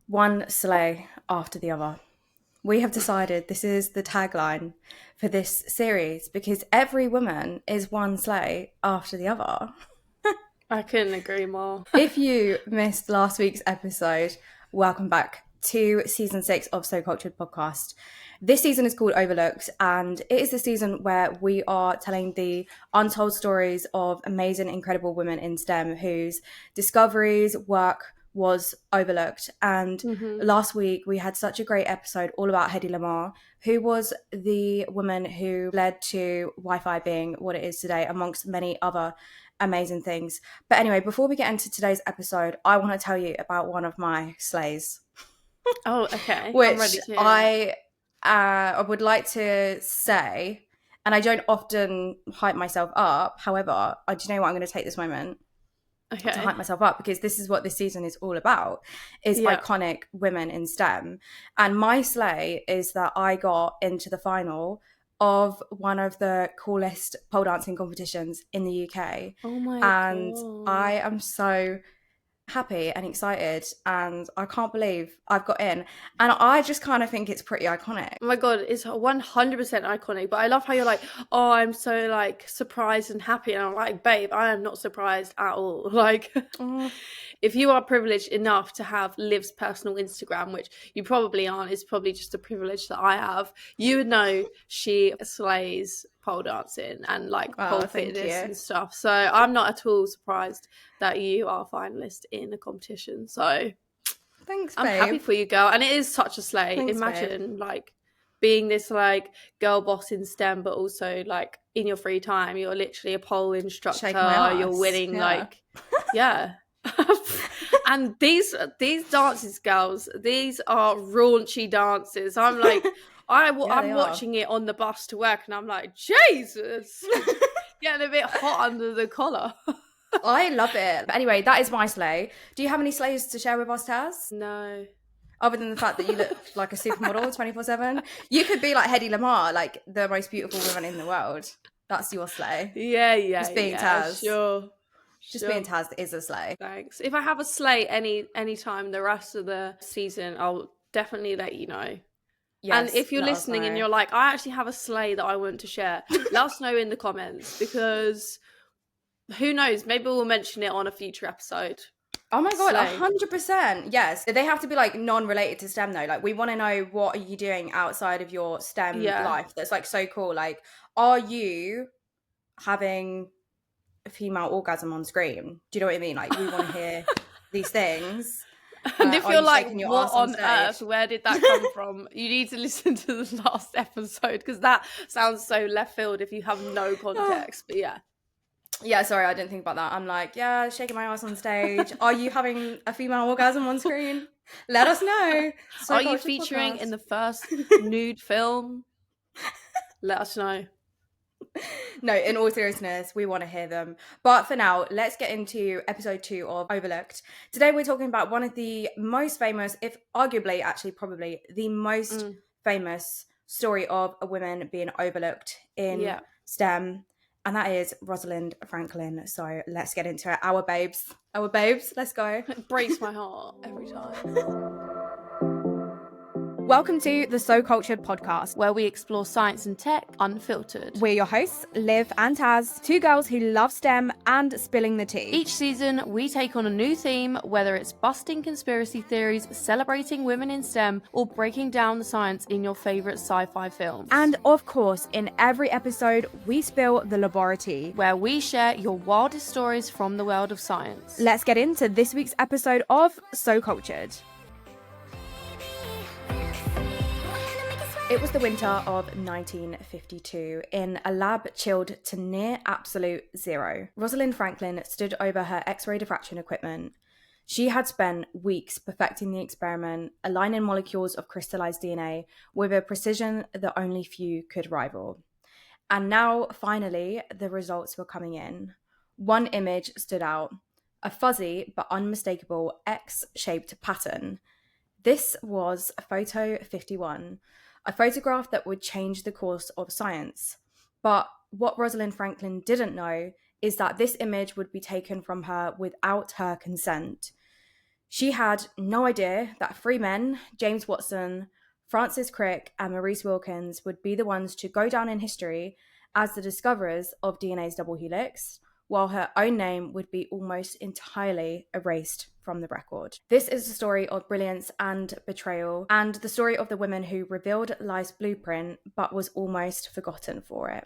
One sleigh after the other. We have decided this is the tagline for this series because every woman is one sleigh after the other. I couldn't agree more. If you missed last week's episode, welcome back to season 6 of So Cultured podcast. This season is called Overlooked, and it is the season where we are telling the untold stories of amazing, incredible women in STEM whose discoveries, work was overlooked. And last week we had such a great episode all about Hedy Lamarr, who was the woman who led to Wi-Fi being what it is today, amongst many other amazing things. But anyway, before we get into today's episode, I want to tell you about one of my sleighs. Oh, okay. Which I'm ready to hear. I would like to say, and I don't often hype myself up. However, do you know what? I'm going to take this moment to hype myself up because this is what this season is all about, is iconic women in STEM. And my sleigh is that I got into the final of one of the coolest pole dancing competitions in the UK. Oh my and God. I am so happy and excited, and I can't believe I've got in, and I just kind of think it's pretty iconic. Oh my God, it's 100% iconic, but I love how you're like, oh, I'm so like surprised and happy, and I'm like, babe, I am not surprised at all. Like, if you are privileged enough to have Liv's personal Instagram, which you probably aren't, it's probably just a privilege that I have, you would know she slays pole dancing and like pole fitness and stuff. So I'm not at all surprised that you are a finalist in a competition. So thanks, babe. I'm happy for you, girl. And it is such a slay. Thanks, imagine babe. like being this like girl boss in STEM, but also like in your free time you're literally a pole instructor, you're winning like and these dances, girls, these are raunchy dances. I'm like I'm watching it on the bus to work and I'm like, Jesus. Getting a bit hot under the collar. I love it. But anyway, that is my sleigh. Do you have any sleighs to share with us, Taz? No. Other than the fact that you look like a supermodel 24/7. You could be like Hedy Lamarr, like the most beautiful woman in the world. That's your sleigh. Yeah. Just being Taz. Sure. Just being Taz is a sleigh. Thanks. If I have a sleigh any time the rest of the season, I'll definitely let you know. Yes, and if you're listening and you're like, I actually have a sleigh that I want to share, let us know in the comments, because who knows, maybe we'll mention it on a future episode. Oh my God, 100%. Yes. They have to be like non-related to STEM though. Like, we want to know, what are you doing outside of your STEM life that's like so cool? Like, are you having a female orgasm on screen? Do you know what I mean? Like, we want to hear these things. And if you're like, what on earth, where did that come from? You need to listen to the last episode, because that sounds so left field if you have no context. But yeah, sorry, I didn't think about that. I'm like, yeah, shaking my ass on stage. Are you having a female orgasm on screen? Let us know. Are you featuring in the first nude film? Let us know. No, in all seriousness, we want to hear them. But for now, let's get into episode 2 of Overlooked. Today we're talking about one of the most famous, if arguably actually probably the most famous story of a woman being overlooked in STEM. And that is Rosalind Franklin. So let's get into it. Our babes, let's go. It breaks my heart every time. Welcome to the So Cultured podcast, where we explore science and tech unfiltered. We're your hosts, Liv and Taz, two girls who love STEM and spilling the tea. Each season, we take on a new theme, whether it's busting conspiracy theories, celebrating women in STEM, or breaking down the science in your favourite sci-fi films. And of course, in every episode, we spill the laboraTEAAA, where we share your wildest stories from the world of science. Let's get into this week's episode of So Cultured. It was the winter of 1952 in a lab chilled to near absolute zero. Rosalind Franklin stood over her X-ray diffraction equipment. She had spent weeks perfecting the experiment, aligning molecules of crystallized DNA with a precision that only few could rival. And now, finally, the results were coming in. One image stood out, a fuzzy but unmistakable X-shaped pattern. This was photo 51. A photograph that would change the course of science. But what Rosalind Franklin didn't know is that this image would be taken from her without her consent. She had no idea that three men, James Watson, Francis Crick, and Maurice Wilkins, would be the ones to go down in history as the discoverers of DNA's double helix, while her own name would be almost entirely erased from the record. This is a story of brilliance and betrayal, and the story of the woman who revealed life's blueprint but was almost forgotten for it.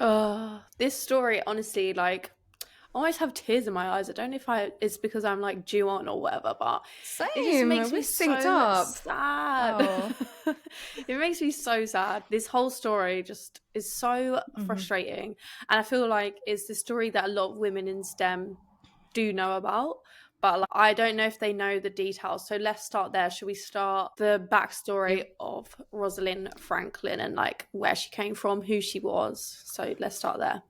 This story, honestly, like, I always have tears in my eyes. I don't know if it's because I'm like due on or whatever, but Same. it just makes me synced so up. sad. Oh. It makes me so sad. This whole story just is so frustrating. And I feel like it's the story that a lot of women in STEM do know about, but like, I don't know if they know the details. So let's start there. Should we start the backstory of Rosalind Franklin and like where she came from, who she was? So let's start there.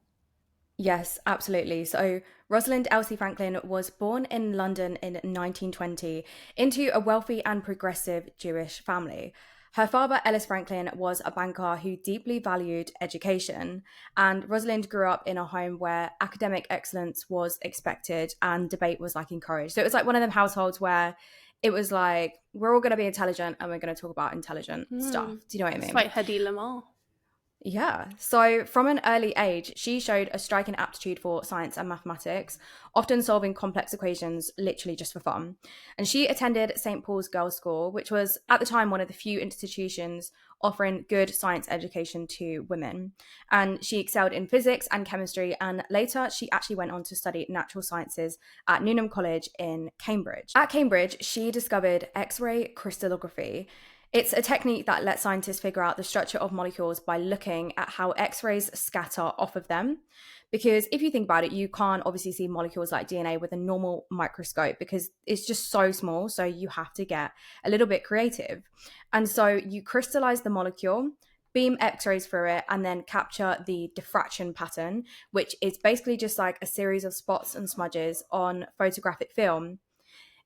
Yes, absolutely. So Rosalind Elsie Franklin was born in London in 1920 into a wealthy and progressive Jewish family. Her father, Ellis Franklin, was a banker who deeply valued education, and Rosalind grew up in a home where academic excellence was expected and debate was like encouraged. So it was like one of them households where it was like, we're all going to be intelligent and we're going to talk about intelligent stuff. Do you know what I mean? It's like Hedy Lamarr. Yeah. So from an early age, she showed a striking aptitude for science and mathematics, often solving complex equations literally just for fun. And she attended St. Paul's Girls' School, which was at the time one of the few institutions offering good science education to women. And she excelled in physics and chemistry. And later, she actually went on to study natural sciences at Newnham College in Cambridge. At Cambridge, she discovered X-ray crystallography. It's a technique that lets scientists figure out the structure of molecules by looking at how X-rays scatter off of them. Because if you think about it, you can't obviously see molecules like DNA with a normal microscope because it's just so small. So you have to get a little bit creative. And so you crystallize the molecule, beam X-rays through it, and then capture the diffraction pattern, which is basically just like a series of spots and smudges on photographic film.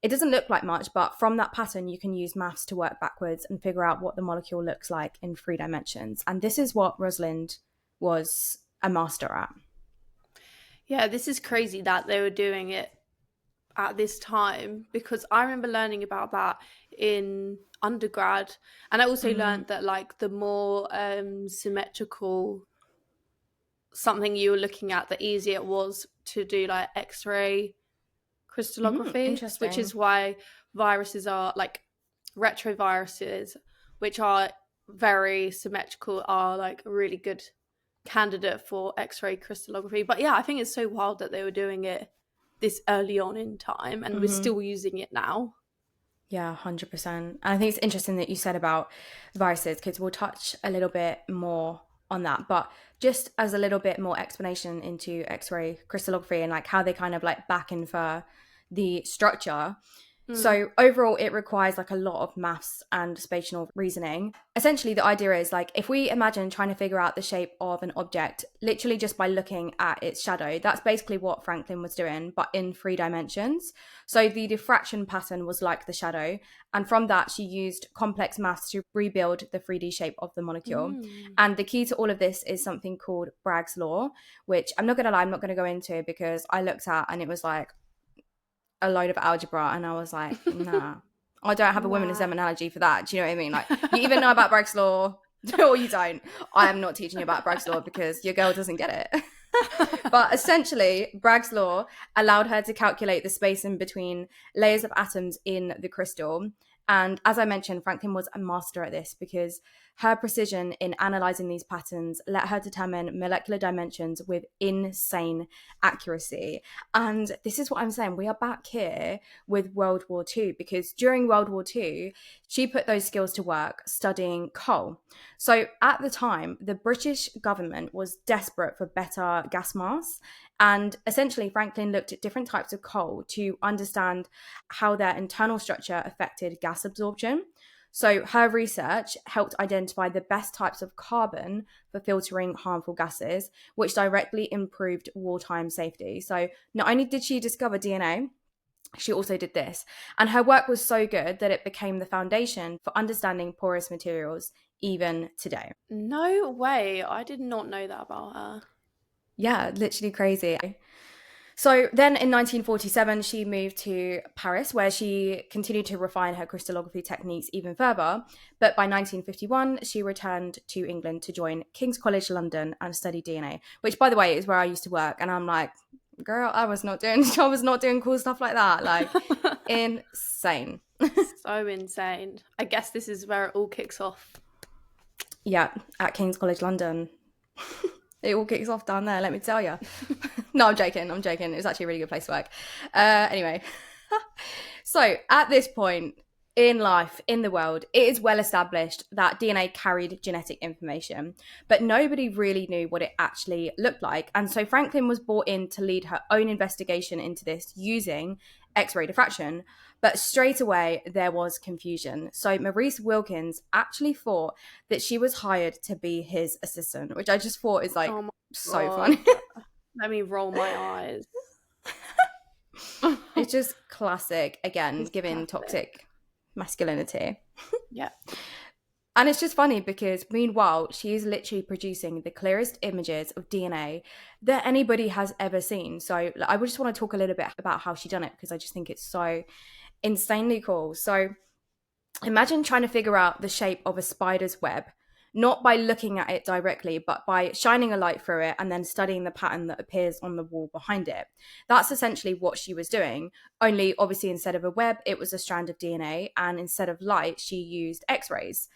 It doesn't look like much, but from that pattern, you can use maths to work backwards and figure out what the molecule looks like in 3 dimensions. And this is what Rosalind was a master at. Yeah, this is crazy that they were doing it at this time, because I remember learning about that in undergrad. And I also learned that like the more symmetrical something you were looking at, the easier it was to do like X-ray crystallography, which is why viruses are like retroviruses, which are very symmetrical, are like a really good candidate for X-ray crystallography. But yeah, I think it's so wild that they were doing it this early on in time and we're still using it now. Yeah, 100%. And I think it's interesting that you said about viruses, because we'll touch a little bit more on that, but just as a little bit more explanation into X-ray crystallography and like how they kind of like back infer the structure. So overall, it requires like a lot of maths and spatial reasoning. Essentially, the idea is like if we imagine trying to figure out the shape of an object literally just by looking at its shadow, that's basically what Franklin was doing, but in 3 dimensions. So the diffraction pattern was like the shadow, and from that she used complex maths to rebuild the 3D shape of the molecule. And the key to all of this is something called Bragg's law, which I'm not going to lie, I'm not going to go into because I looked at and it was like a load of algebra and I was like, nah, I don't have a women in STEM analogy for that. Do you know what I mean? Like, you either know about Bragg's law or you don't. I am not teaching you about Bragg's law because your girl doesn't get it. But essentially, Bragg's law allowed her to calculate the space in between layers of atoms in the crystal. And as I mentioned, Franklin was a master at this because her precision in analyzing these patterns let her determine molecular dimensions with insane accuracy. And this is what I'm saying. We are back here with World War II because during World War II, she put those skills to work studying coal. So at the time, the British government was desperate for better gas masks. And essentially, Franklin looked at different types of coal to understand how their internal structure affected gas absorption. So her research helped identify the best types of carbon for filtering harmful gases, which directly improved wartime safety. So not only did she discover DNA, she also did this. And her work was so good that it became the foundation for understanding porous materials even today. No way. I did not know that about her. Yeah, literally crazy. So then in 1947, she moved to Paris, where she continued to refine her crystallography techniques even further. But by 1951, she returned to England to join King's College London and study DNA, which, by the way, is where I used to work. And I'm like, girl, I was not doing cool stuff like that. Like, insane. So insane. I guess this is where it all kicks off. Yeah, at King's College London. It all kicks off down there, let me tell you. No, I'm joking. It was actually a really good place to work. Anyway, so at this point in life, in the world, it is well established that DNA carried genetic information, but nobody really knew what it actually looked like. And so Franklin was brought in to lead her own investigation into this using X-ray diffraction. But straight away, there was confusion. So Maurice Wilkins actually thought that she was hired to be his assistant, which I just thought is like so funny. Let me roll my eyes. It's just classic, again, giving toxic masculinity. Yeah. And it's just funny because meanwhile, she is literally producing the clearest images of DNA that anybody has ever seen. So I just want to talk a little bit about how she done it, because I just think it's so insanely cool. So imagine trying to figure out the shape of a spider's web, not by looking at it directly, but by shining a light through it and then studying the pattern that appears on the wall behind it. That's essentially what she was doing, only obviously instead of a web, it was a strand of DNA, and instead of light, she used X-rays.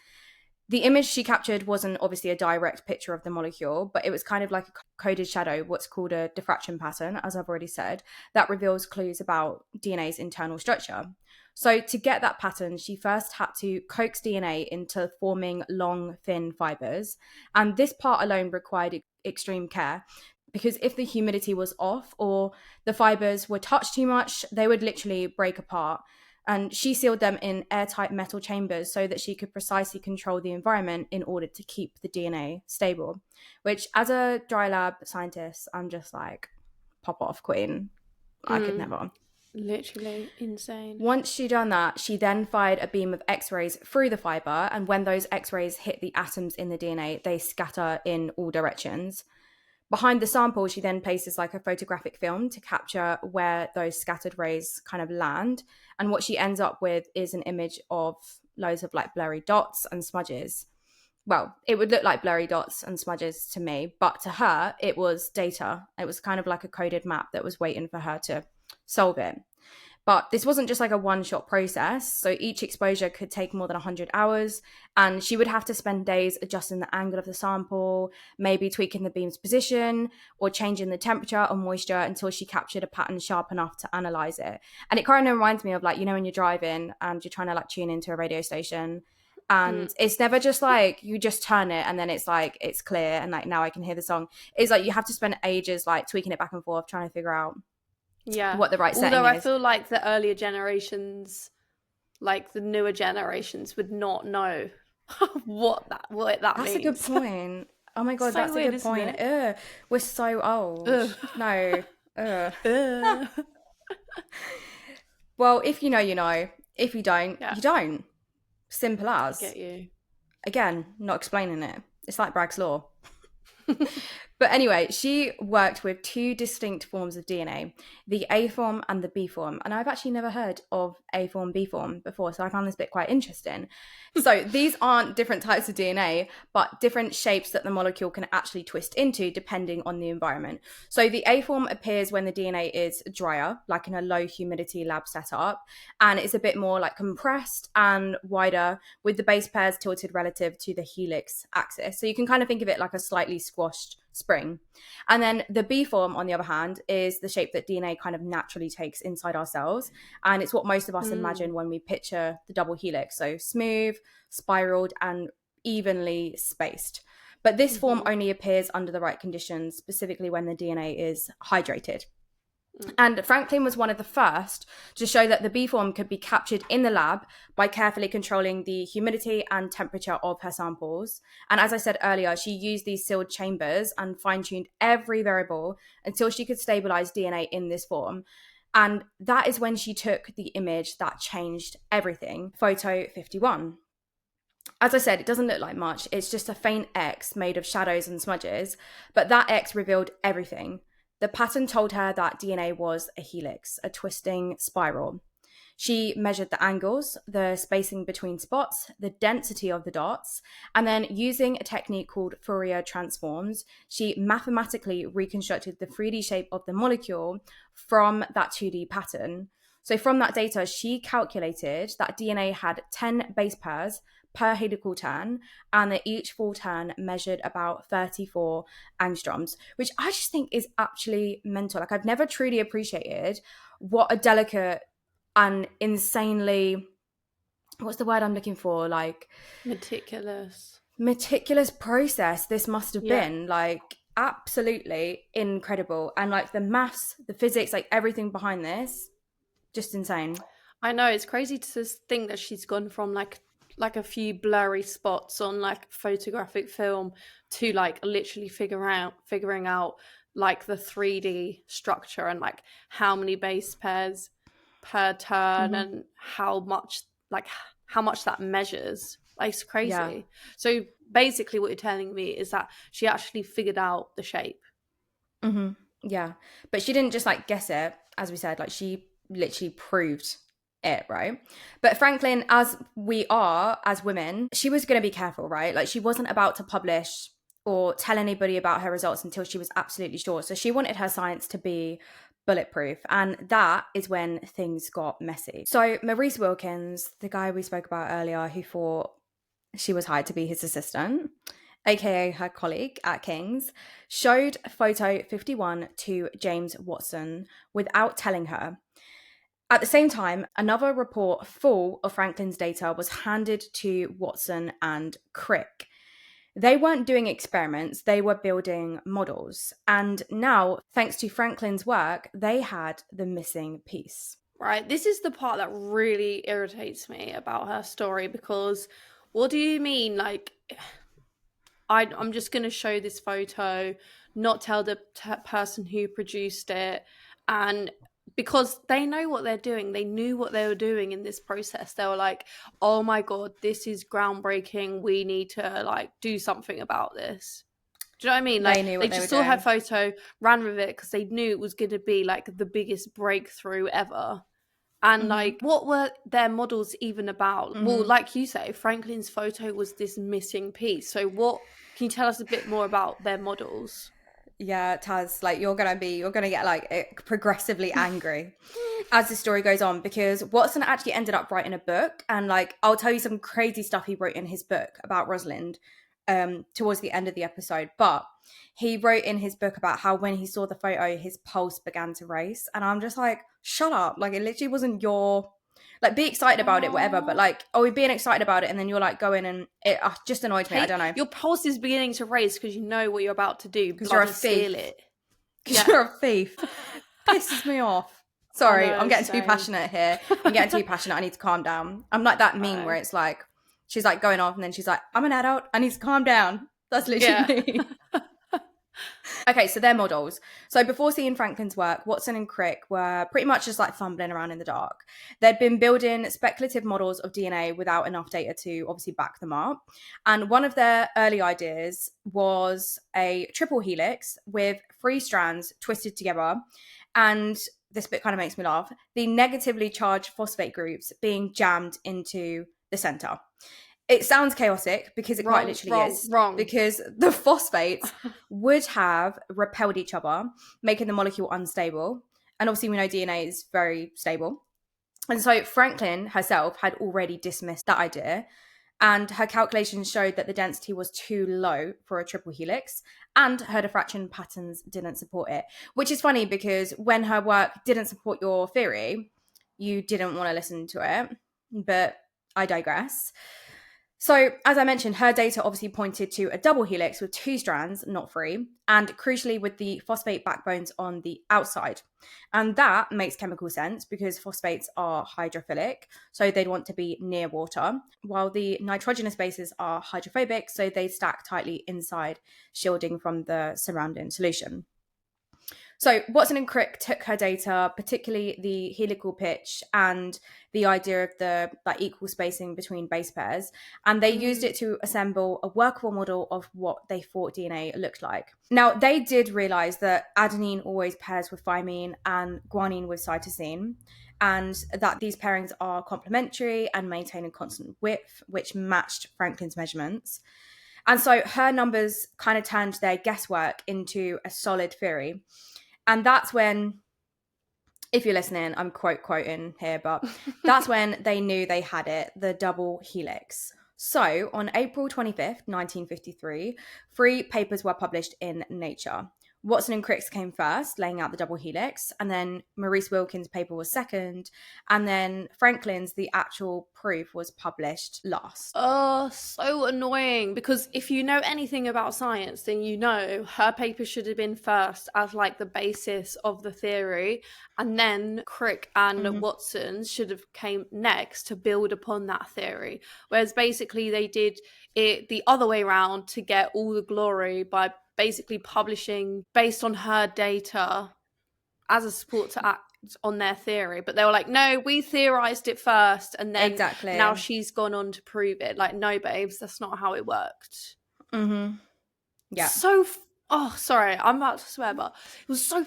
The image she captured wasn't obviously a direct picture of the molecule, but it was kind of like a coded shadow, what's called a diffraction pattern, as I've already said, that reveals clues about DNA's internal structure. So to get that pattern, she first had to coax DNA into forming long, thin fibers. And this part alone required extreme care, because if the humidity was off or the fibers were touched too much, they would literally break apart. And she sealed them in airtight metal chambers so that she could precisely control the environment in order to keep the DNA stable, which as a dry lab scientist, I'm just like, pop off, queen. I could never. Literally insane. Once she'd done that, she then fired a beam of X-rays through the fiber. And when those X-rays hit the atoms in the DNA, they scatter in all directions. Behind the sample, she then places like a photographic film to capture where those scattered rays kind of land. And what she ends up with is an image of loads of like blurry dots and smudges. Well, it would look like blurry dots and smudges to me, but to her, it was data. It was kind of like a coded map that was waiting for her to solve it. But this wasn't just like a one-shot process. So each exposure could take more than 100 hours. And she would have to spend days adjusting the angle of the sample, maybe tweaking the beam's position or changing the temperature or moisture until she captured a pattern sharp enough to analyze it. And it kind of reminds me of like, you know, when you're driving and you're trying to like tune into a radio station, and it's never just like you just turn it and then it's like it's clear and like now I can hear the song. It's like you have to spend ages like tweaking it back and forth trying to figure out what the right setting is. Although I feel like the earlier generations, like the newer generations, would not know what that means. That's a good point. Oh my god, so that's weird, a good point. Ugh, we're so old. Ugh. No. Ugh. Well, if you know, you know. If you don't, you don't. Simple as. I get you. Again, not explaining it. It's like Bragg's Law. But anyway, she worked with two distinct forms of DNA, the A form and the B form. And I've actually never heard of A form, B form before, so I found this bit quite interesting. So these aren't different types of DNA, but different shapes that the molecule can actually twist into depending on the environment. So the A form appears when the DNA is drier, like in a low humidity lab setup, and it's a bit more like compressed and wider with the base pairs tilted relative to the helix axis. So you can kind of think of it like a slightly squashed spring. And then the B form, on the other hand, is the shape that DNA kind of naturally takes inside our cells. And it's what most of us imagine when we picture the double helix. So smooth, spiraled, and evenly spaced. But this form only appears under the right conditions, specifically when the DNA is hydrated. And Franklin was one of the first to show that the B form could be captured in the lab by carefully controlling the humidity and temperature of her samples. And as I said earlier, she used these sealed chambers and fine-tuned every variable until she could stabilize DNA in this form. And that is when she took the image that changed everything, photo 51. As I said, it doesn't look like much. It's just a faint X made of shadows and smudges, but that X revealed everything. The pattern told her that DNA was a helix, a twisting spiral. She measured the angles, the spacing between spots, the density of the dots, and then using a technique called Fourier transforms, she mathematically reconstructed the 3D shape of the molecule from that 2D pattern. So from that data, she calculated that DNA had 10 base pairs per helical turn, and that each full turn measured about 34 angstroms, which I just think is actually mental. Like, I've never truly appreciated what a delicate and insanely, what's the word I'm looking for? Like, meticulous process this must have been. Like, absolutely incredible. And like the maths, the physics, like everything behind this, just insane. I know, it's crazy to think that she's gone from like a few blurry spots on like photographic film to like literally figuring out like the 3D structure and like how many base pairs per turn and how much that measures. Like, it's crazy. Yeah. So basically what you're telling me is that she actually figured out the shape. Yeah, but she didn't just like guess it, as we said. Like, she literally proved it, right? But Franklin, as we are as women, she was going to be careful, right? Like, she wasn't about to publish or tell anybody about her results until she was absolutely sure. So she wanted her science to be bulletproof, and that is when things got messy. So Maurice Wilkins, the guy we spoke about earlier, who thought she was hired to be his assistant, aka her colleague at King's, showed photo 51 to James Watson without telling her. At the same time, another report full of Franklin's data was handed to Watson and Crick. They weren't doing experiments, they were building models. And now, thanks to Franklin's work, they had the missing piece. Right, this is the part that really irritates me about her story, because what do you mean, like, I'm just going to show this photo, not tell the person who produced it, and because they know what they're doing. They knew what they were doing in this process. They were like, oh my God, this is groundbreaking. We need to like do something about this. Do you know what I mean? Like, they just saw her photo, ran with it because they knew it was going to be like the biggest breakthrough ever. And like, what were their models even about? Well, like you say, Franklin's photo was this missing piece. So what, can you tell us a bit more about their models? Yeah, Taz, like, you're gonna get like progressively angry as the story goes on, because Watson actually ended up writing a book, and like, I'll tell you some crazy stuff he wrote in his book about Rosalind towards the end of the episode. But he wrote in his book about how when he saw the photo, his pulse began to race, and I'm just like, shut up. Like, it literally wasn't your, like, be excited about it, whatever, but like, are we being excited about it and then you're like going, and it just annoyed me. I don't know. Your pulse is beginning to race because you know what you're about to do. Because you're a thief. Because you're a thief. Pisses me off. Sorry, I'm getting too passionate here. I'm getting too passionate. I need to calm down. I'm like that meme where it's like, she's like going off and then she's like, I'm an adult, I need to calm down. That's literally me. Okay, so they're models. So before seeing Franklin's work, Watson and Crick were pretty much just like fumbling around in the dark. They'd been building speculative models of DNA without enough data to obviously back them up. And one of their early ideas was a triple helix with 3 strands twisted together. And this bit kind of makes me laugh. The negatively charged phosphate groups being jammed into the center. It sounds chaotic because it quite literally is. Because the phosphates would have repelled each other, making the molecule unstable. And obviously we know DNA is very stable. And so Franklin herself had already dismissed that idea. And her calculations showed that the density was too low for a triple helix, and her diffraction patterns didn't support it. Which is funny because when her work didn't support your theory, you didn't want to listen to it. But I digress. So, as I mentioned, her data obviously pointed to a double helix with 2 strands, not 3, and crucially with the phosphate backbones on the outside. And that makes chemical sense because phosphates are hydrophilic, so they'd want to be near water, while the nitrogenous bases are hydrophobic, so they stack tightly inside, shielding from the surrounding solution. So Watson and Crick took her data, particularly the helical pitch and the idea of the equal spacing between base pairs, and they used it to assemble a workable model of what they thought DNA looked like. Now, they did realize that adenine always pairs with thymine and guanine with cytosine, and that these pairings are complementary and maintain a constant width, which matched Franklin's measurements. And so her numbers kind of turned their guesswork into a solid theory. And that's when, if you're listening, I'm quoting here, but that's when they knew they had it, the double helix. So on April 25th, 1953, 3 papers were published in Nature. Watson and Crick's came first, laying out the double helix, and then Maurice Wilkins' paper was second, and then Franklin's, the actual proof, was published last. Oh, so annoying, because if you know anything about science, then you know her paper should have been first as like the basis of the theory, and then Crick and Watson's should have came next to build upon that theory, whereas basically they did it the other way around to get all the glory by basically publishing based on her data as a support to act on their theory. But they were like, no, we theorized it first, and then now she's gone on to prove it. Like, no, babes, that's not how it worked. Yeah. So, oh, sorry, I'm about to swear, but it was so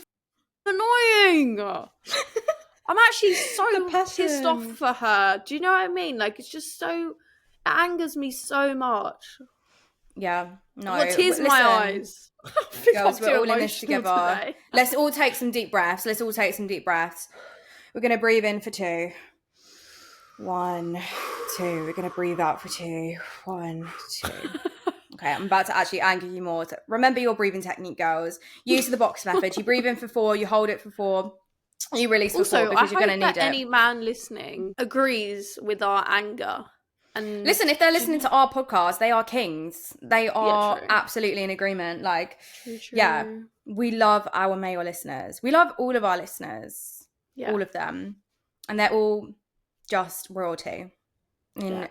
annoying. I'm actually so pissed off for her. Do you know what I mean? Like, it's just so, it angers me so much. Yeah, no. I've got tears in my eyes. Girls, we're all in this together. Today. Let's all take some deep breaths. We're going to breathe in for 2. 1, 2. We're going to breathe out for 2. 1, 2. Okay, I'm about to actually anger you more. So remember your breathing technique, girls. Use the box method. You breathe in for 4, you hold it for 4, you release for 4 because you're going to need it. Any man listening agrees with our anger. And listen, if they're listening to our podcast, they are kings. They are absolutely in agreement. Like, true. Yeah, we love our male listeners. We love all of our listeners, all of them, and they're all just royalty. In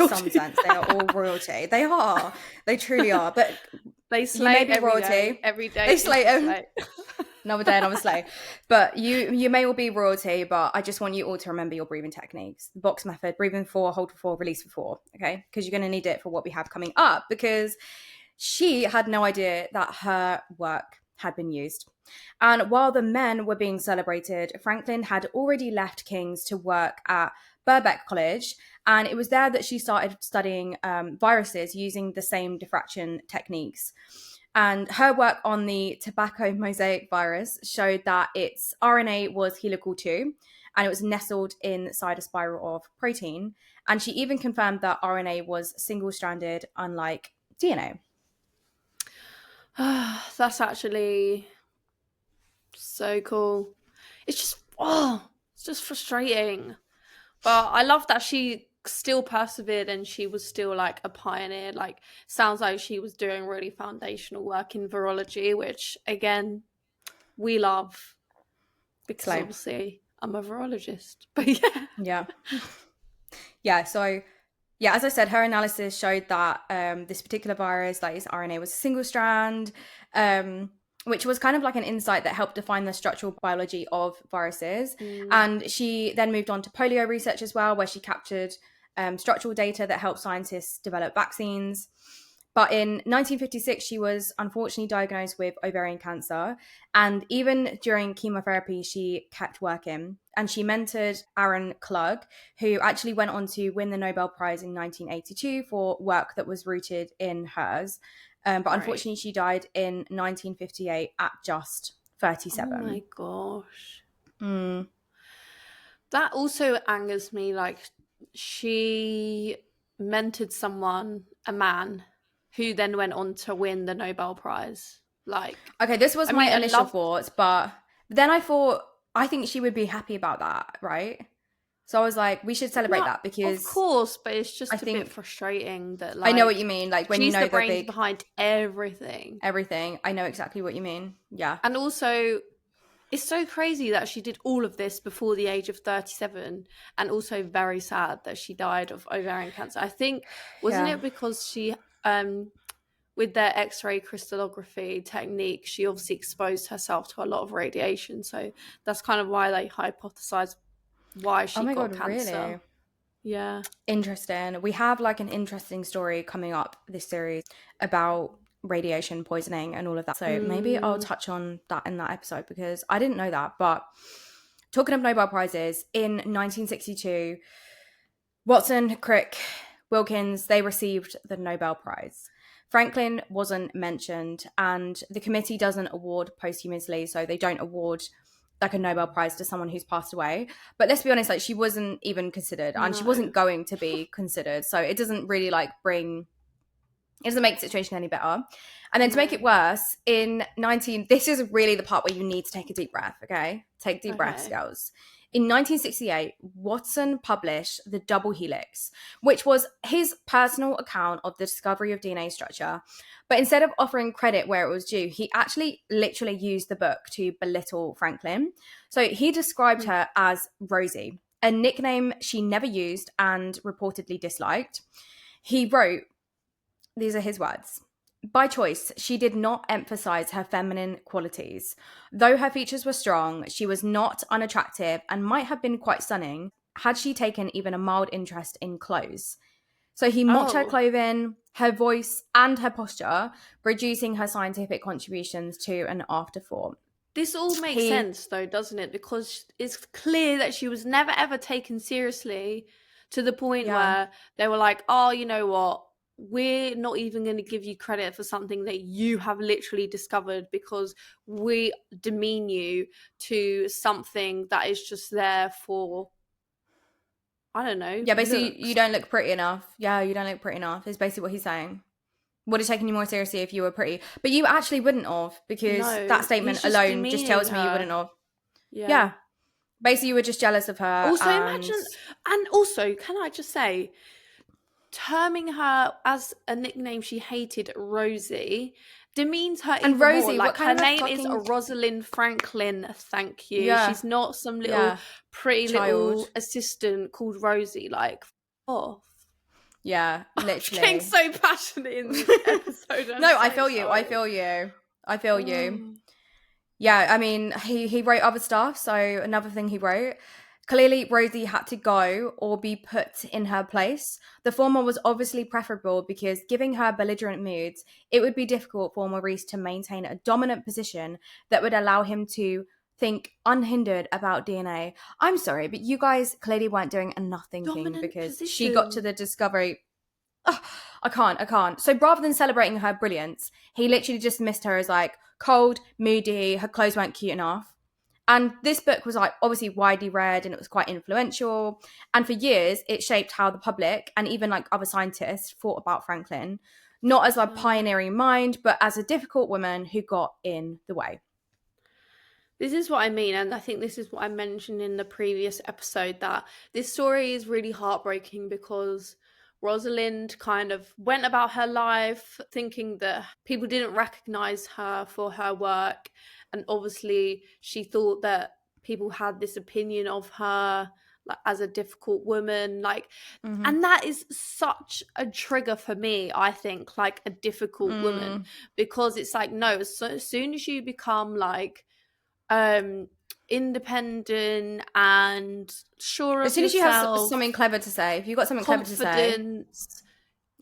some sense, they are all royalty. They are. They truly are. But they slay every day. They slay. Another day, another slay. But you may all be royalty, but I just want you all to remember your breathing techniques. The box method, breathe in 4, hold for 4, release for 4, okay? Because you're going to need it for what we have coming up, because she had no idea that her work had been used. And while the men were being celebrated, Franklin had already left King's to work at Birkbeck College, and it was there that she started studying viruses using the same diffraction techniques. And her work on the tobacco mosaic virus showed that its RNA was helical too, and it was nestled inside a spiral of protein. And she even confirmed that RNA was single-stranded, unlike DNA. That's actually so cool. It's just frustrating. But I love that she still persevered and she was still like a pioneer. Like, sounds like she was doing really foundational work in virology, which again we love, because obviously I'm a virologist. But so as I said, her analysis showed that this particular virus, like its RNA, was a single strand, which was kind of like an insight that helped define the structural biology of viruses. And she then moved on to polio research as well, where she captured structural data that helped scientists develop vaccines. But in 1956, she was unfortunately diagnosed with ovarian cancer. And even during chemotherapy, she kept working. And she mentored Aaron Klug, who actually went on to win the Nobel Prize in 1982 for work that was rooted in hers. But unfortunately, she died in 1958 at just 37. Oh my gosh. That also angers me. Like, she mentored someone, a man, who then went on to win the Nobel Prize. Like, okay, this was my initial thoughts, but then I think she would be happy about that, right? So I was like, we should celebrate that, because of course, but it's just a bit frustrating that, like, I know what you mean. Like, when you know the brains behind everything. I know exactly what you mean. Yeah. And also, it's so crazy that she did all of this before the age of 37, and also very sad that she died of ovarian cancer. I think, wasn't it because she with their X-ray crystallography technique, she obviously exposed herself to a lot of radiation. So that's kind of why they hypothesized why she Oh my got God, cancer. really? Yeah. Interesting. We have like an interesting story coming up this series about radiation poisoning and all of that. So maybe I'll touch on that in that episode because I didn't know that. But talking of Nobel Prizes, in 1962, Watson, Crick, Wilkins, they received the Nobel Prize. Franklin wasn't mentioned, and the committee doesn't award posthumously, so they don't award like a Nobel Prize to someone who's passed away. But let's be honest, like she wasn't even considered, and she wasn't going to be considered. So it doesn't really like it doesn't make the situation any better. And then to make it worse, this is really the part where you need to take a deep breath, okay? Take deep breaths, girls. In 1968, Watson published The Double Helix, which was his personal account of the discovery of DNA structure. But instead of offering credit where it was due, he actually literally used the book to belittle Franklin. So he described her as Rosie, a nickname she never used and reportedly disliked. He wrote, these are his words. By choice, she did not emphasize her feminine qualities. Though her features were strong, she was not unattractive and might have been quite stunning had she taken even a mild interest in clothes. So he mocked her clothing, her voice, and her posture, reducing her scientific contributions to an afterthought. This all makes sense, though, doesn't it? Because it's clear that she was never, ever taken seriously to the point where they were like, oh, you know what? We're not even going to give you credit for something that you have literally discovered because we demean you to something that is just there for, I don't know. Yeah, basically, looks. you don't look pretty enough. Yeah, you don't look pretty enough, is basically what he's saying. Would have taken you more seriously if you were pretty. But you actually wouldn't have, because that statement alone just tells me you wouldn't have. Yeah. Basically, you were just jealous of her. Also, imagine, and also, can I just say, terming her as a nickname she hated, Rosie, demeans her even Rosie, more. Like, her name is fucking... Rosalind Franklin, thank you. Yeah. She's not some little pretty little assistant called Rosie. Like, off. Yeah, literally. I'm getting so passionate in this episode. No, I feel you. I feel you. Yeah, I mean, he wrote other stuff. So another thing he wrote, clearly Rosie had to go or be put in her place. The former was obviously preferable because giving her belligerent moods, it would be difficult for Maurice to maintain a dominant position that would allow him to think unhindered about DNA. I'm sorry, but you guys clearly weren't doing enough thinking because she got to the discovery. Oh, I can't. So rather than celebrating her brilliance, he literally just dismissed her as like cold, moody, her clothes weren't cute enough. And this book was like obviously widely read and it was quite influential. And for years, it shaped how the public and even like other scientists thought about Franklin, not as a pioneering mind, but as a difficult woman who got in the way. This is what I mean, and I think this is what I mentioned in the previous episode, that this story is really heartbreaking because Rosalind kind of went about her life thinking that people didn't recognize her for her work, and obviously she thought that people had this opinion of her like as a difficult woman, like and that is such a trigger for me, I think, like a difficult woman, because it's like, no, as soon as you become like independent and sure of yourself, as soon as you have something clever to say, if you've got something clever to say,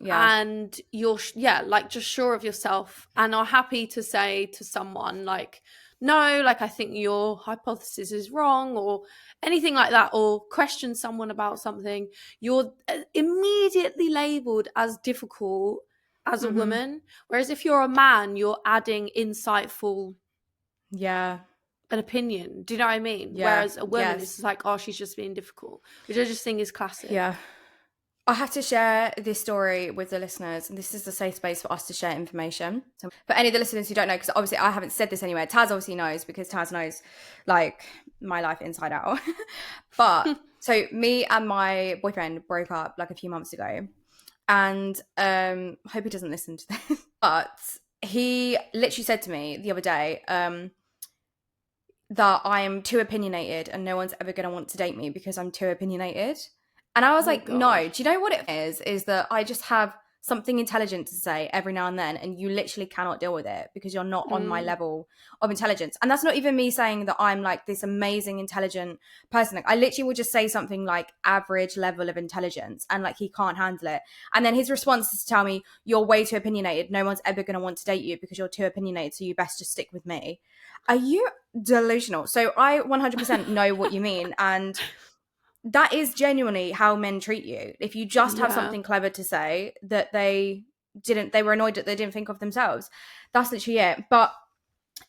and you're like just sure of yourself and are happy to say to someone like, no, like I think your hypothesis is wrong or anything like that, or question someone about something, you're immediately labeled as difficult as a woman. Whereas if you're a man, you're adding insightful an opinion. Do you know what I mean? Whereas a woman is like, oh, she's just being difficult, which I just think is classic. Yeah. I have to share this story with the listeners, and this is the safe space for us to share information. So for any of the listeners who don't know, because obviously I haven't said this anywhere, Taz obviously knows because Taz knows like my life inside out. But so me and my boyfriend broke up like a few months ago, and I hope he doesn't listen to this, but he literally said to me the other day, that I am too opinionated and no one's ever going to want to date me because I'm too opinionated. And I was no, do you know what it is that I just have something intelligent to say every now and then, and you literally cannot deal with it because you're not on my level of intelligence. And that's not even me saying that I'm like this amazing intelligent person. Like, I literally will just say something like average level of intelligence, and like he can't handle it. And then his response is to tell me, you're way too opinionated. No one's ever going to want to date you because you're too opinionated, so you best just stick with me. Are you delusional? So I 100% know what you mean. And that is genuinely how men treat you. If you just have something clever to say that they were annoyed that they didn't think of themselves. That's literally it. But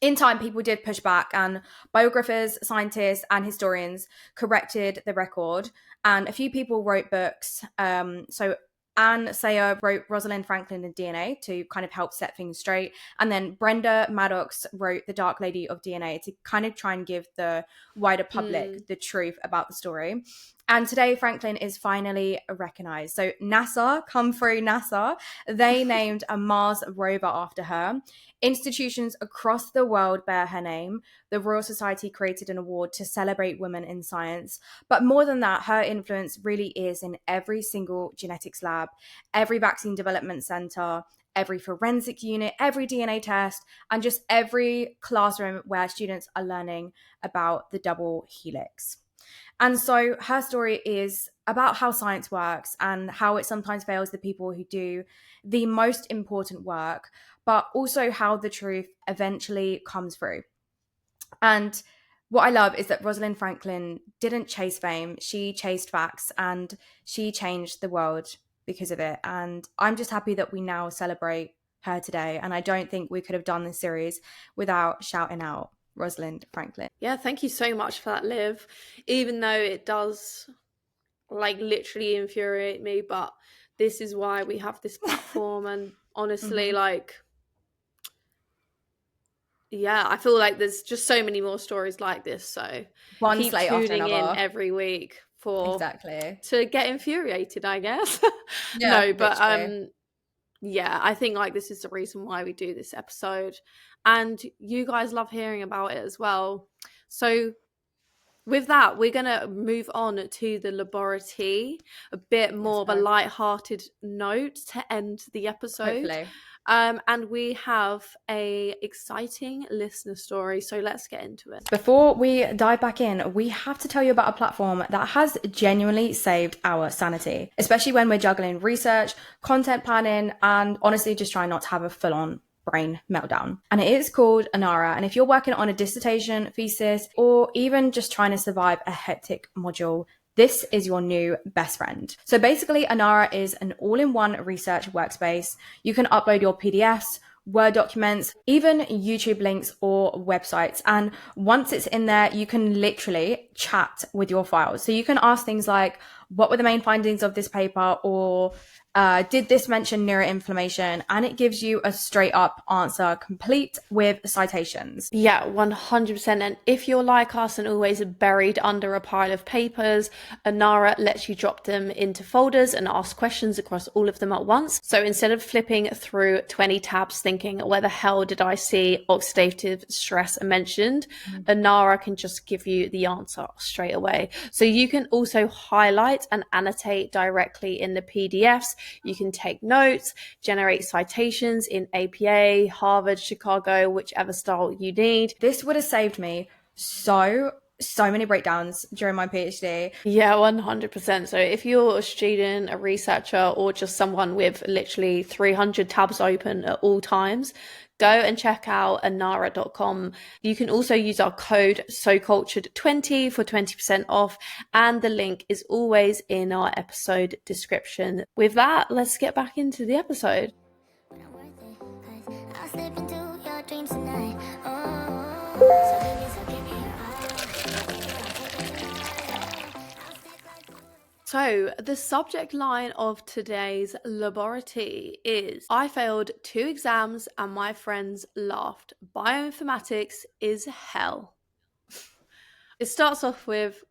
in time, people did push back, and biographers, scientists, and historians corrected the record. And a few people wrote books. So Anne Sayer wrote Rosalind Franklin and DNA to kind of help set things straight. And then Brenda Maddox wrote The Dark Lady of DNA to kind of try and give the wider public the truth about the story. And today, Franklin is finally recognized. So NASA, come through NASA, they named a Mars rover after her. Institutions across the world bear her name. The Royal Society created an award to celebrate women in science. But more than that, her influence really is in every single genetics lab, every vaccine development center, every forensic unit, every DNA test, and just every classroom where students are learning about the double helix. And so her story is about how science works and how it sometimes fails the people who do the most important work, but also how the truth eventually comes through. And what I love is that Rosalind Franklin didn't chase fame. She chased facts, and she changed the world because of it. And I'm just happy that we now celebrate her today. And I don't think we could have done this series without shouting out Rosalind Franklin. Yeah, thank you so much for that, Liv. Even though it does like literally infuriate me, but this is why we have this platform. And honestly, like, yeah, I feel like there's just so many more stories like this. So One keep slate after tuning in another. every week for Exactly. to get infuriated, I guess. Yeah, No, but literally. yeah, I think like this is the reason why we do this episode, and you guys love hearing about it as well. So with that, we're gonna move on to the laboratory, a bit more of a light-hearted note to end the episode. Hopefully. And we have a exciting listener story, so let's get into it. Before we dive back in, we have to tell you about a platform that has genuinely saved our sanity, especially when we're juggling research, content planning, and honestly just trying not to have a full-on brain meltdown. And it is called Anara. And if you're working on a dissertation, thesis, or even just trying to survive a hectic module, this is your new best friend. So basically, Anara is an all-in-one research workspace. You can upload your PDFs, Word documents, even YouTube links or websites. And once it's in there, you can literally chat with your files. So you can ask things like, what were the main findings of this paper? Or did this mention neuroinflammation? And it gives you a straight up answer, complete with citations. Yeah, 100%. And if you're like us and always buried under a pile of papers, Anara lets you drop them into folders and ask questions across all of them at once. So instead of flipping through 20 tabs thinking, where the hell did I see oxidative stress mentioned? Anara can just give you the answer straight away. So you can also highlight and annotate directly in the PDFs. You can take notes, generate citations in APA, Harvard, Chicago, whichever style you need. This would have saved me so many breakdowns during my PhD. Yeah, 100%. So if you're a student, a researcher, or just someone with literally 300 tabs open at all times, go and check out anara.com. You can also use our code SoCultured20 for 20% off, and the link is always in our episode description. With that, let's get back into the episode. So the subject line of today's laboratory is, I failed 2 exams and my friends laughed. Bioinformatics is hell. It starts off with,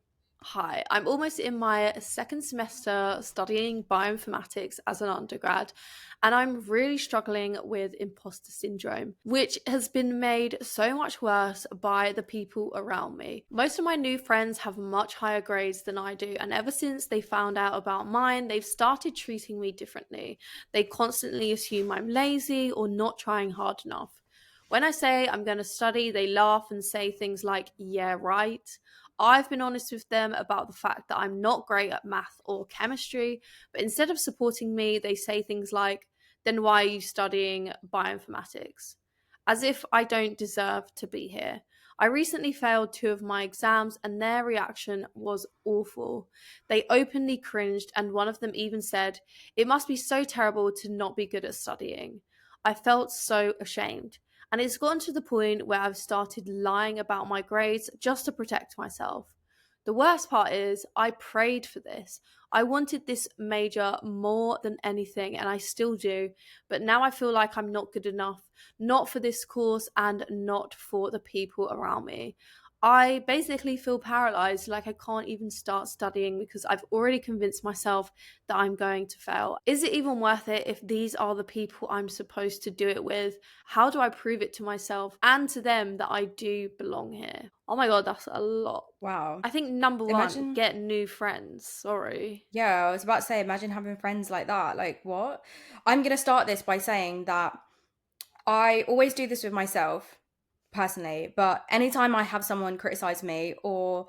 Hi, I'm almost in my second semester studying bioinformatics as an undergrad, and I'm really struggling with imposter syndrome, which has been made so much worse by the people around me. Most of my new friends have much higher grades than I do, and ever since they found out about mine, they've started treating me differently. They constantly assume I'm lazy or not trying hard enough. When I say I'm going to study, they laugh and say things like, yeah, right. I've been honest with them about the fact that I'm not great at math or chemistry, but instead of supporting me, they say things like, then why are you studying bioinformatics? As if I don't deserve to be here. I recently failed 2 of my exams, and their reaction was awful. They openly cringed, and one of them even said, it must be so terrible to not be good at studying. I felt so ashamed. And it's gotten to the point where I've started lying about my grades just to protect myself. The worst part is, I prayed for this. I wanted this major more than anything, and I still do. But now I feel like I'm not good enough, not for this course, and not for the people around me. I basically feel paralyzed, like I can't even start studying because I've already convinced myself that I'm going to fail. Is it even worth it if these are the people I'm supposed to do it with? How do I prove it to myself and to them that I do belong here? Oh my god, that's a lot. Wow. I think number one, Imagine, get new friends. Sorry. yeah, I was about to say, imagine having friends like that. Like, what? I'm going to start this by saying that I always do this with myself personally, but anytime I have someone criticize me or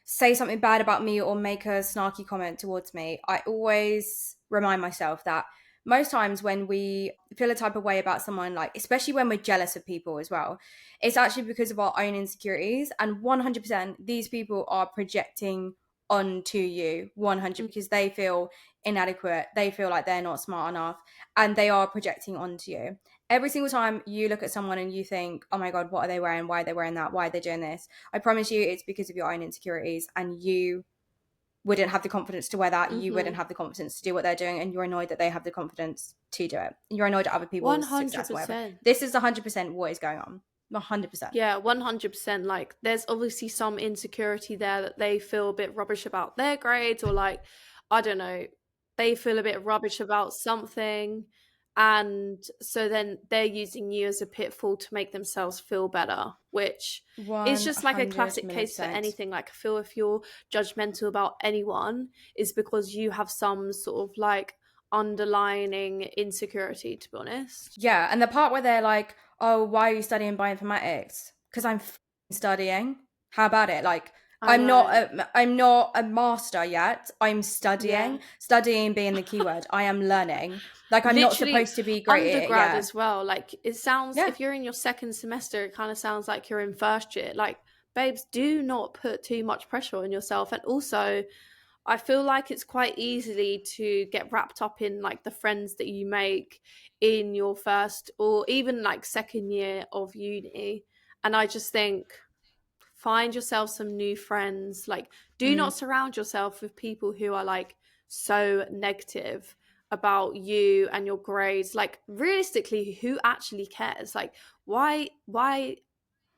say something bad about me or make a snarky comment towards me, I always remind myself that most times when we feel a type of way about someone, like especially when we're jealous of people as well, it's actually because of our own insecurities. And 100% these people are projecting onto you 100 Mm. because they feel inadequate, they feel like they're not smart enough, and they are projecting onto you. Every single time you look at someone and you think, oh my God, what are they wearing? Why are they wearing that? Why are they doing this? I promise you it's because of your own insecurities, and you wouldn't have the confidence to wear that. You Mm-hmm. wouldn't have the confidence to do what they're doing, and you're annoyed that they have the confidence to do it. You're annoyed at other people's success, whatever. 100%. This is 100% what is going on. 100%. Yeah, 100%. Like, there's obviously some insecurity there that they feel a bit rubbish about their grades, or like, I don't know, they feel a bit rubbish about something. And so then they're using you as a pitfall to make themselves feel better, which is just like a 100 classic million case for percent. anything. Like, I feel if you're judgmental about anyone, is because you have some sort of like underlining insecurity, to be honest. Yeah, and the part where they're like, "Oh, why are you studying bioinformatics?" Because I'm studying. How about it? Like, I know. I'm not a master yet. I'm Yeah. studying. Studying being the keyword. I am learning. Like, I'm not Literally supposed to be great at it undergrad yet. as well. Like, it sounds, Yeah. if you're in your second semester, it kind of sounds like you're in first year. Like, babes, do not put too much pressure on yourself. And also, I feel like it's quite easily to get wrapped up in like the friends that you make in your first or even like second year of uni. And I just think, find yourself some new friends. Like, do Mm, not surround yourself with people who are like so negative about you and your grades. Like, realistically, who actually cares? Like, why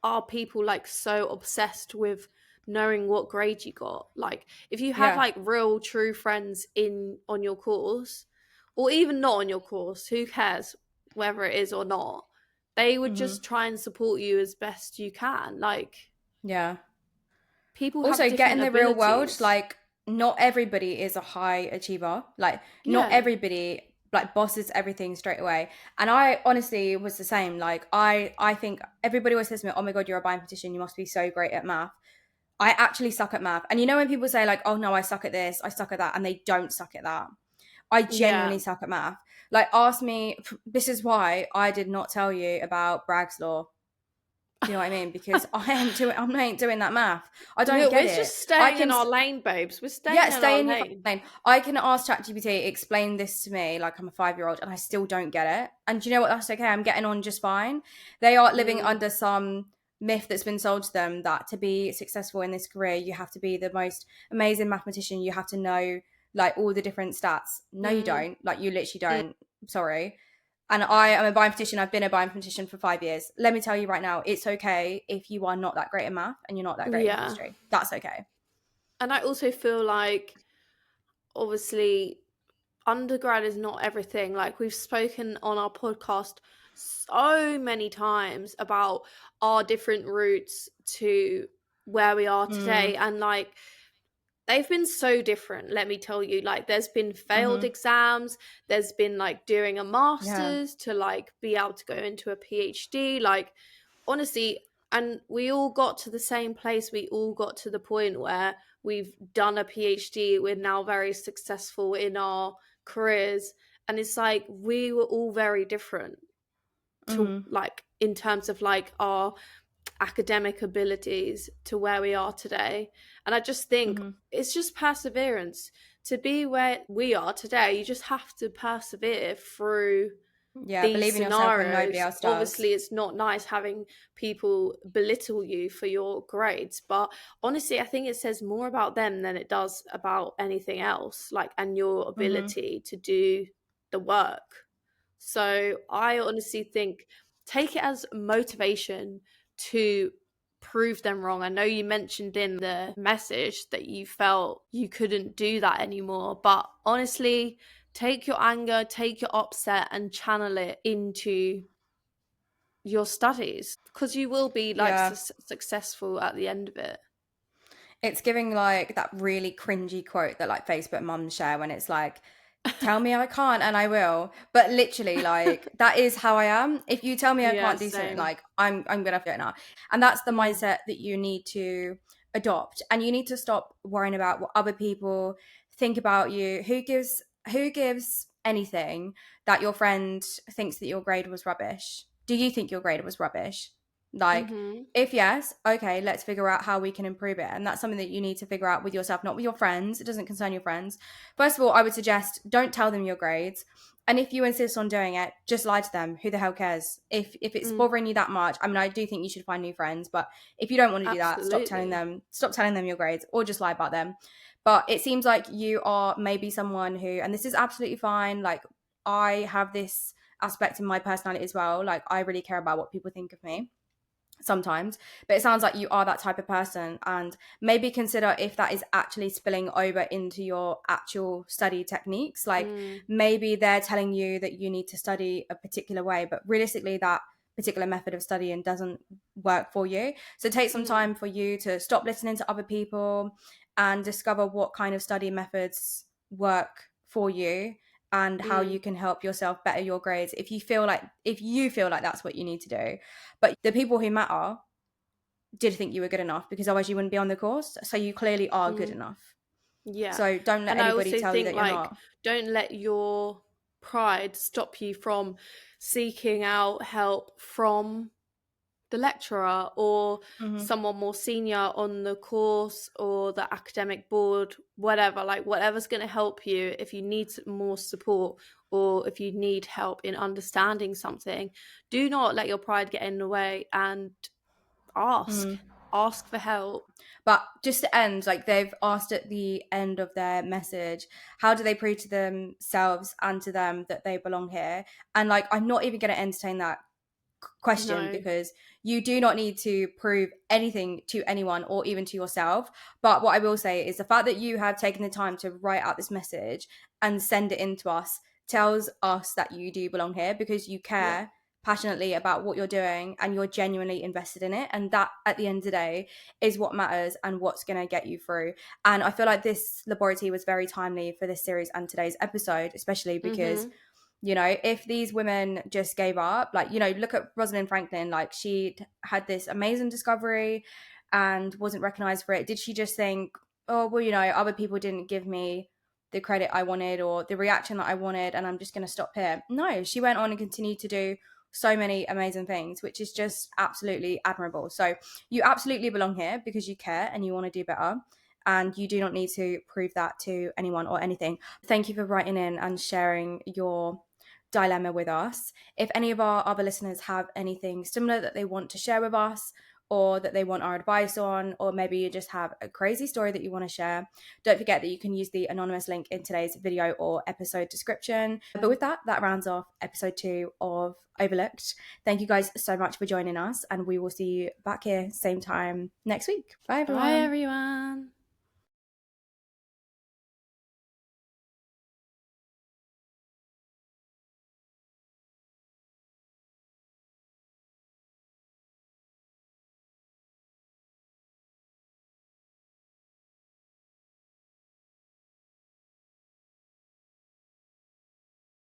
are people like so obsessed with knowing what grade you got? Like, if you have yeah. like real true friends in on your course, or even not on your course, who cares whether it is or not? They would Hmm. just try and support you as best you can. Like, Yeah. people have Also, get different in the real world. abilities. Like, not everybody is a high achiever. Like, not Yeah. everybody like bosses everything straight away. And I honestly was the same. Like, I think everybody always says to me, "Oh my God, you're a bioinformatician. You must be so great at math." I actually suck at math. And you know when people say like, "Oh no, I suck at this, I suck at that," and they don't suck at that. I Yeah. genuinely suck at math. Like, ask me. This is why I did not tell you about Bragg's law. Do you know what I mean? Because I ain't doing that math. I don't get We're it. just I staying in can, our lane, babes. We're yeah, staying in our stay in your lane. lane. I can ask ChatGPT, explain this to me like I'm a 5 year old, and I still don't get it. And do you know what? That's okay. I'm getting on just fine. They are living Mm, under some myth that's been sold to them that to be successful in this career, you have to be the most amazing mathematician. You have to know like all the different stats. No, you mm, don't. Like, you literally mm. don't. Sorry. And I am a bioinformatician. I've been a bioinformatician for 5 years. Let me tell you right now, it's okay if you are not that great in math and you're not that great in Yeah. chemistry. That's okay. And I also feel like, obviously, undergrad is not everything. Like, we've spoken on our podcast so many times about our different routes to where we are today, and like, they've been so different, let me tell you. Like, there's been failed exams, there's been like doing a Yeah. master's to like be able to go into a PhD. Like, honestly, and we all got to the same place. We all got to the point where we've done a PhD. We're now very successful in our careers. And it's like, we were all very different to like, in terms of like our academic abilities to where we are today. And I just think it's just perseverance. To be where we are today, you just have to persevere through Yeah, these believe in yourself when nobody scenarios. else does. Obviously, it's not nice having people belittle you for your grades, but honestly, I think it says more about them than it does about anything else, like, and your ability to do the work. So I honestly think, take it as motivation to prove them wrong. I know you mentioned in the message that you felt you couldn't do that anymore, but honestly, take your anger, take your upset, and channel it into your studies, because you will be like Yeah. successful at the end of it. It's giving like that really cringy quote that like Facebook mums share when it's like, tell me I can't and I will. But literally, like, that is how I am. If you tell me I Yeah, can't do something, same. like, I'm gonna do it now. And that's the mindset that you need to adopt. And you need to stop worrying about what other people think about you. Who gives anything that your friend thinks that your grade was rubbish? Do you think your grade was rubbish? Like, if yes, okay, let's figure out how we can improve it. And that's something that you need to figure out with yourself, not with your friends. It doesn't concern your friends. First of all, I would suggest don't tell them your grades. And if you insist on doing it, just lie to them. Who the hell cares? If it's bothering you that much, I mean, I do think you should find new friends. But if you don't want to do that, stop telling Absolutely. them. Stop telling them your grades, or just lie about them. But it seems like you are maybe someone who, and this is absolutely fine. Like, I have this aspect in my personality as well. Like, I really care about what people think of me sometimes, but it sounds like you are that type of person, and maybe consider if that is actually spilling over into your actual study techniques. Like, maybe they're telling you that you need to study a particular way, but realistically that particular method of studying doesn't work for you. So take some time for you to stop listening to other people and discover what kind of study methods work for you and how you can help yourself better your grades if you feel like that's what you need to do. But the people who matter did think you were good enough, because otherwise you wouldn't be on the course. So you clearly are good enough. Yeah. So don't let And I anybody also tell you think, that you're like, not. don't let your pride stop you from seeking out help from the lecturer or someone more senior on the course or the academic board, whatever. Like, whatever's going to help you. If you need more support or if you need help in understanding something, do not let your pride get in the way, and ask for help. But just to end, like, they've asked at the end of their message, how do they prove to themselves and to them that they belong here? And like, I'm not even going to entertain that question, No. because you do not need to prove anything to anyone or even to yourself. But what I will say is the fact that you have taken the time to write out this message and send it in to us tells us that you do belong here, because you care passionately about what you're doing and you're genuinely invested in it. And that, at the end of the day, is what matters and what's going to get you through. And I feel like this laboratory was very timely for this series and today's episode, especially because you know, if these women just gave up, like, you know, look at Rosalind Franklin, like, she had this amazing discovery and wasn't recognized for it. Did she just think, oh, well, you know, other people didn't give me the credit I wanted or the reaction that I wanted, and I'm just going to stop here? No, she went on and continued to do so many amazing things, which is just absolutely admirable. So you absolutely belong here because you care and you want to do better. And you do not need to prove that to anyone or anything. Thank you for writing in and sharing your dilemma with us. If any of our other listeners have anything similar that they want to share with us, or that they want our advice on, or maybe you just have a crazy story that you want to share, don't forget that you can use the anonymous link in today's video or episode description. But with that, that rounds off episode 2 of Overlooked. Thank you guys so much for joining us, and we will see you back here same time next week. Bye everyone. Bye everyone.